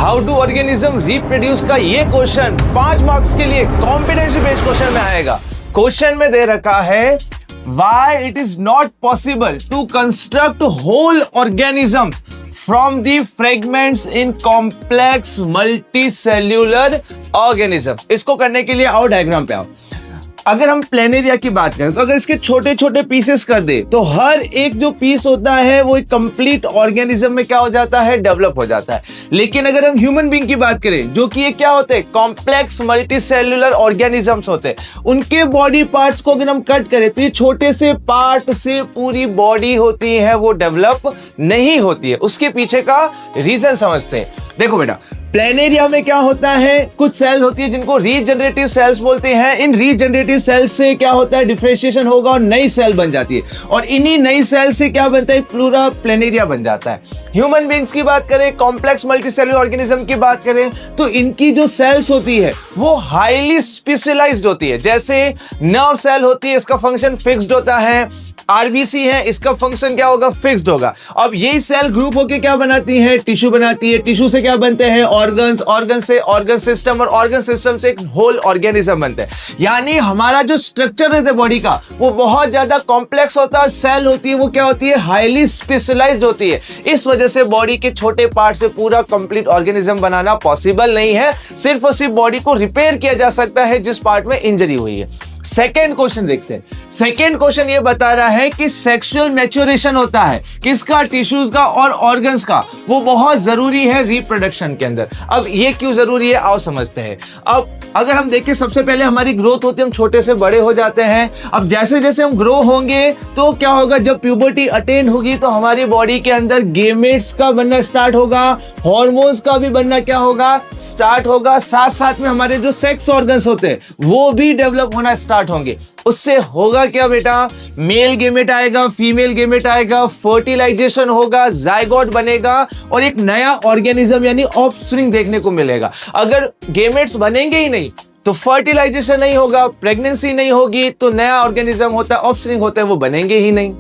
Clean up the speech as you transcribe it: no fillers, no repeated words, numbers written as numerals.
How do organism reproduce का ये question 5 marks के लिए कॉम्पिटेंसी बेस्ड क्वेश्चन में आएगा। क्वेश्चन में दे रखा है why it is not possible to construct whole organisms from the fragments in complex multicellular organism। इसको करने के लिए आओ डायग्राम पे आओ। अगर हम प्लेनेरिया की बात करें तो अगर इसके छोटे छोटे पीसेस कर दे तो हर एक जो पीस होता है वो एक कंप्लीट ऑर्गेनिज्म में क्या हो जाता है, डेवलप हो जाता है। लेकिन अगर हम ह्यूमन बीइंग की बात करें जो कि ये क्या होते हैं, कॉम्प्लेक्स मल्टीसेल्युलर ऑर्गेनिजम्स होते हैं, उनके बॉडी पार्ट्स को अगर हम कट करें तो ये छोटे से पार्ट से पूरी बॉडी होती है वो डेवलप नहीं होती है। उसके पीछे का रीजन समझते हैं। देखो बेटा, प्लेनेरिया में क्या होता है, कुछ सेल होती है जिनको रीजनरेटिव सेल्स बोलते हैं। इन रीजनरेटिव सेल्स से क्या होता है, डिफरेंशिएशन होगा और नई सेल बन जाती है और इन्हीं नई सेल से क्या बनता है, प्लूरा प्लेनेरिया बन जाता है। ह्यूमन बीइंग्स की बात करें, कॉम्प्लेक्स मल्टीसेलुलर ऑर्गेनिज्म की बात करें तो इनकी जो सेल्स होती है वो हाईली स्पेशलाइज्ड होती है। जैसे नर्व सेल होती है, इसका फंक्शन फिक्स्ड होता है। आरबीसी है, इसका फंक्शन क्या होगा, फिक्स्ड होगा। अब यही सेल ग्रुप होकर क्या बनाती है, टिश्यू बनाती है। टिश्यू से क्या बनते हैं, ऑर्गन्स, ऑर्गन से ऑर्गन सिस्टम और ऑर्गन सिस्टम से एक होल ऑर्गेनिज्म बनते हैं। यानी हमारा जो स्ट्रक्चर है बॉडी का वो बहुत ज्यादा कॉम्प्लेक्स होता है। सेल होती है वो क्या होती है, हाईली स्पेशलाइज्ड होती है। इस वजह से बॉडी के छोटे पार्ट से पूरा कंप्लीट ऑर्गेनिज्म बनाना पॉसिबल नहीं है। सिर्फ और सिर्फ बॉडी को रिपेयर किया जा सकता है जिस पार्ट में इंजरी हुई है। सेकेंड क्वेश्चन देखते हैं। सेकेंड क्वेश्चन ये बता रहा है कि सेक्सुअल मैच्योरेशन होता है किसका, टिश्यूज का और ऑर्गन्स का, वो बहुत जरूरी है रिप्रोडक्शन के अंदर। अब ये क्यों जरूरी है आओ समझते हैं। अब अगर हम देखें, सबसे पहले हमारी ग्रोथ होती है, हम छोटे से बड़े हो जाते हैं। अब जैसे जैसे हम ग्रो होंगे तो क्या होगा, जब प्यूबर्टी अटेन होगी तो हमारी बॉडी के अंदर गेमेट्स का बनना स्टार्ट होगा, हॉर्मोन्स का भी बनना क्या होगा, स्टार्ट होगा। साथ साथ में हमारे जो सेक्स ऑर्गन्स होते हैं वो भी डेवलप होना स्टार्ट होंगे। उससे होगा क्या बेटा, मेल गेमेट आएगा, फीमेल गेमेट आएगा, फर्टिलाइजेशन होगा, जाइगोट बनेगा और एक नया ऑर्गेनिज्म यानी ऑफस्प्रिंग देखने को मिलेगा। अगर गेमेट्स बनेंगे ही नहीं तो फर्टिलाइजेशन नहीं होगा, प्रेगनेंसी नहीं होगी, तो नया ऑर्गेनिज्म होता है, ऑफस्प्रिंग होता है, वो बनेंगे ही नहीं।